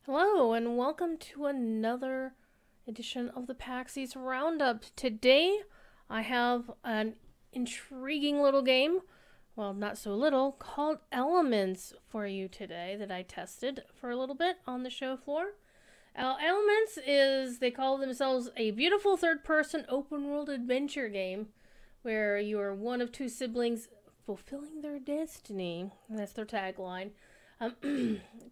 Hello, and welcome to another edition of the PAX's Roundup. Today, I have an intriguing little game, well, not so little, called Elements for you today that I tested for a little bit on the show floor. Elements they call themselves a beautiful third-person open-world adventure game where you are one of two siblings fulfilling their destiny. That's their tagline.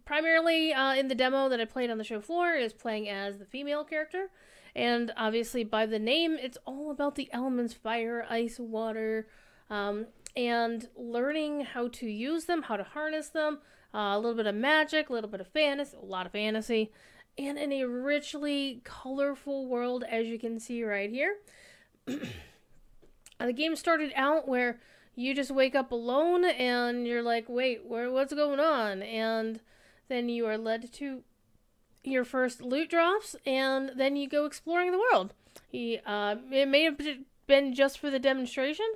Primarily in the demo that I played on the show floor is playing as the female character, and obviously by the name it's all about the elements: fire, ice, water, and learning how to use them, how to harness them, a little bit of magic, a little bit of fantasy, a lot of fantasy, and in a richly colorful world, as you can see right here. The game started out where you just wake up alone and you're like, wait, what's going on? And then you are led to your first loot drops, and then you go exploring the world. It may have been just for the demonstration,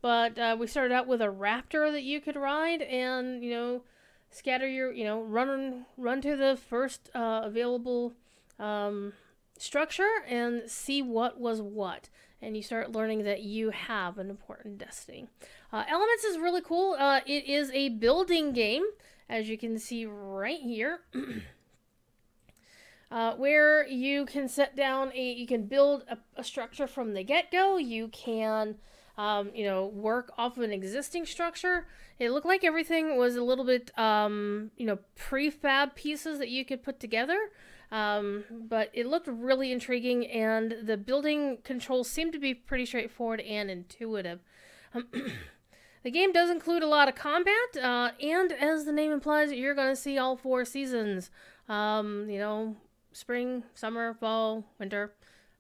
but we started out with a raptor that you could ride and, scatter your, run to the first available structure and see what was what. And you start learning that you have an important destiny. Elements is really cool. It is a building game, as you can see right here, where you can set down you can build a structure from the get-go. You can, work off of an existing structure. It looked like everything was a little bit, prefab pieces that you could put together. But it looked really intriguing, and the building controls seemed to be pretty straightforward and intuitive. The game does include a lot of combat, and as the name implies, you're going to see all four seasons. Spring, summer, fall, winter.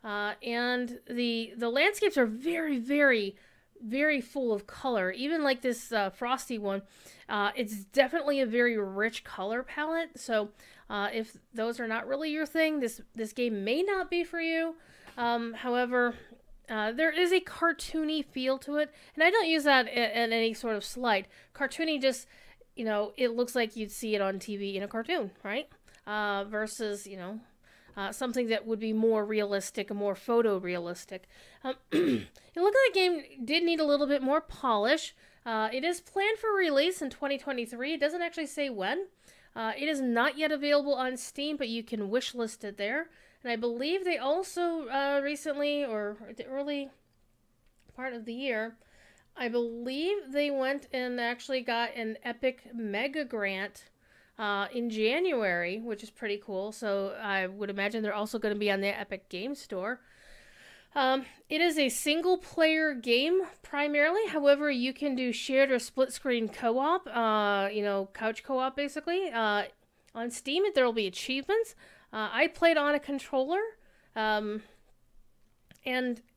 And the landscapes are very, very, very full of color. Even like this frosty one, it's definitely a very rich color palette. So if those are not really your thing, this game may not be for you. However, there is a cartoony feel to it, and I don't use that in any sort of slight. Cartoony just, it looks like you'd see it on TV in a cartoon, right? Versus, something that would be more realistic, more photorealistic. It looked like the game did need a little bit more polish. It is planned for release in 2023. It doesn't actually say when. It is not yet available on Steam, but you can wishlist it there. And I believe they also recently, or at the early part of the year, I believe they went and actually got an Epic Mega Grant in January, which is pretty cool. So I would imagine they're also going to be on the Epic Game Store. It is a single-player game primarily. However, you can do shared or split-screen co-op, couch co-op basically. On Steam, there will be achievements. I played on a controller, and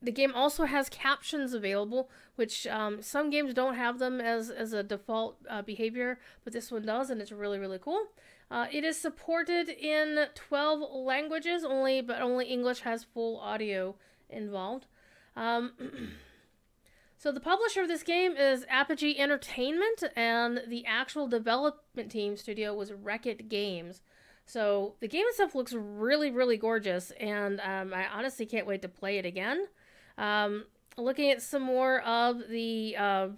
the game also has captions available, which some games don't have them as a default behavior, but this one does, and it's really, really cool. It is supported in 12 languages, but only English has full audio involved. So the publisher of this game is Apogee Entertainment, and the actual development team studio was WreckIt Games. So the game itself looks really, really gorgeous, and I honestly can't wait to play it again. Looking at some more of the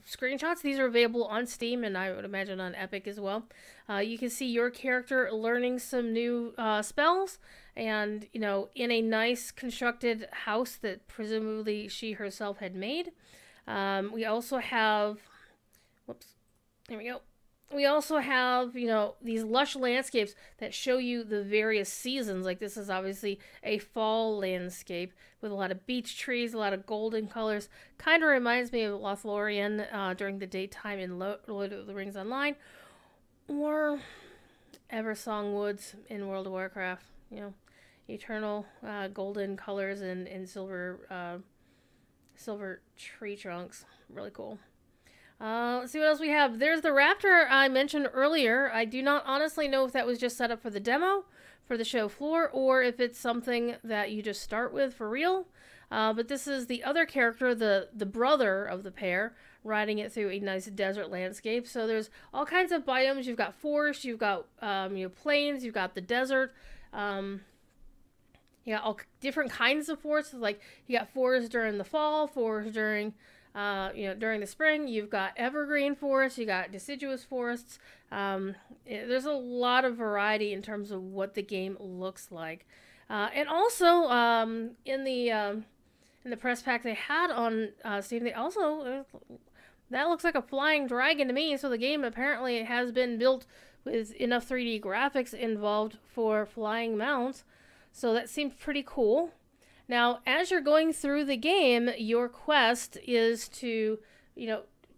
screenshots, these are available on Steam, and I would imagine on Epic as well. You can see your character learning some new spells, and, in a nice constructed house that presumably she herself had made. We also have, there we go. We also have, these lush landscapes that show you the various seasons. Like, this is obviously a fall landscape with a lot of beech trees, a lot of golden colors. Kind of reminds me of Lothlorien during the daytime in Lord of the Rings Online, or Eversong Woods in World of Warcraft. Eternal golden colors and silver tree trunks. Really cool. Let's see what else we have. There's the raptor I mentioned earlier. I do not honestly know if that was just set up for the demo, for the show floor, or if it's something that you just start with for real. But this is the other character, the brother of the pair, riding it through a nice desert landscape. So there's all kinds of biomes. You've got forest, you've got plains, you've got the desert. You got all different kinds of forests. Like you got forests during the fall, forests during during the spring. You've got evergreen forests, you got deciduous forests. There's a lot of variety in terms of what the game looks like. And also in the press pack they had on Steam, they also that looks like a flying dragon to me. So the game apparently has been built with enough 3D graphics involved for flying mounts. So that seemed pretty cool. Now, as you're going through the game, your quest is to,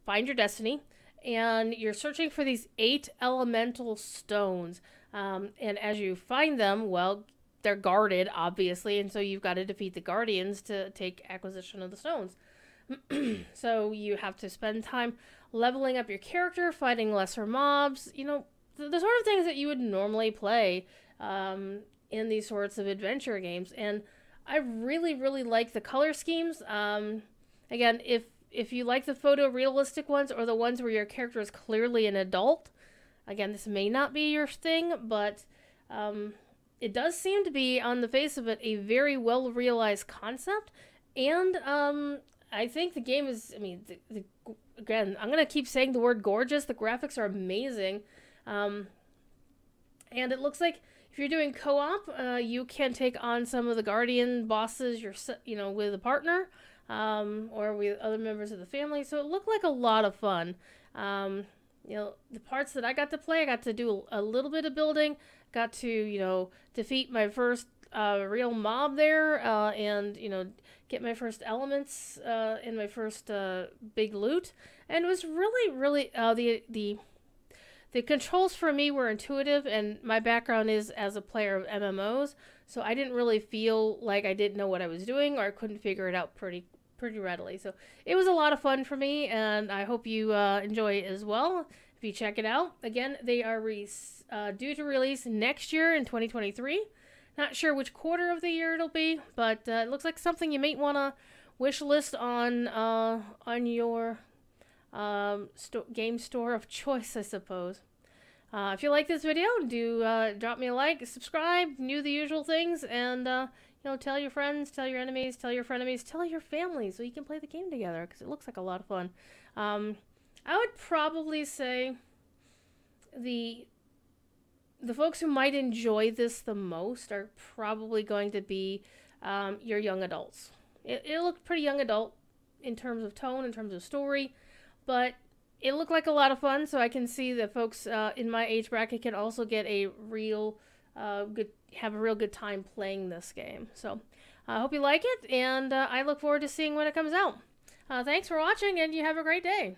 find your destiny, and you're searching for these 8 elemental stones. And as you find them, well, they're guarded, obviously, and so you've got to defeat the guardians to take acquisition of the stones. So you have to spend time leveling up your character, fighting lesser mobs, the sort of things that you would normally play in these sorts of adventure games. And I really, really like the color schemes. Again, if you like the photorealistic ones or the ones where your character is clearly an adult, again, this may not be your thing, but it does seem to be, on the face of it, a very well realized concept. And I think the game is, again, I'm going to keep saying the word gorgeous. The graphics are amazing. And it looks like if you're doing co-op, you can take on some of the guardian bosses with a partner or with other members of the family. So it looked like a lot of fun. The parts that I got to play, I got to do a little bit of building, got to, defeat my first real mob there, and, get my first elements in my first big loot. And it was really, really, the controls for me were intuitive, and my background is as a player of MMOs, so I didn't really feel like I didn't know what I was doing or I couldn't figure it out pretty readily. So it was a lot of fun for me, and I hope you enjoy it as well if you check it out. Again, they are due to release next year in 2023. Not sure which quarter of the year it'll be, but it looks like something you might want to wish list on your game store of choice, I suppose. If you like this video, do drop me a like, subscribe, do the usual things, and tell your friends, tell your enemies, tell your frenemies, tell your family so you can play the game together, because it looks like a lot of fun. I would probably say the folks who might enjoy this the most are probably going to be your young adults. It looked pretty young adult in terms of tone, in terms of story, but it looked like a lot of fun, so I can see that folks in my age bracket can also get a real have a real good time playing this game. So I hope you like it, and I look forward to seeing when it comes out. Thanks for watching, and you have a great day.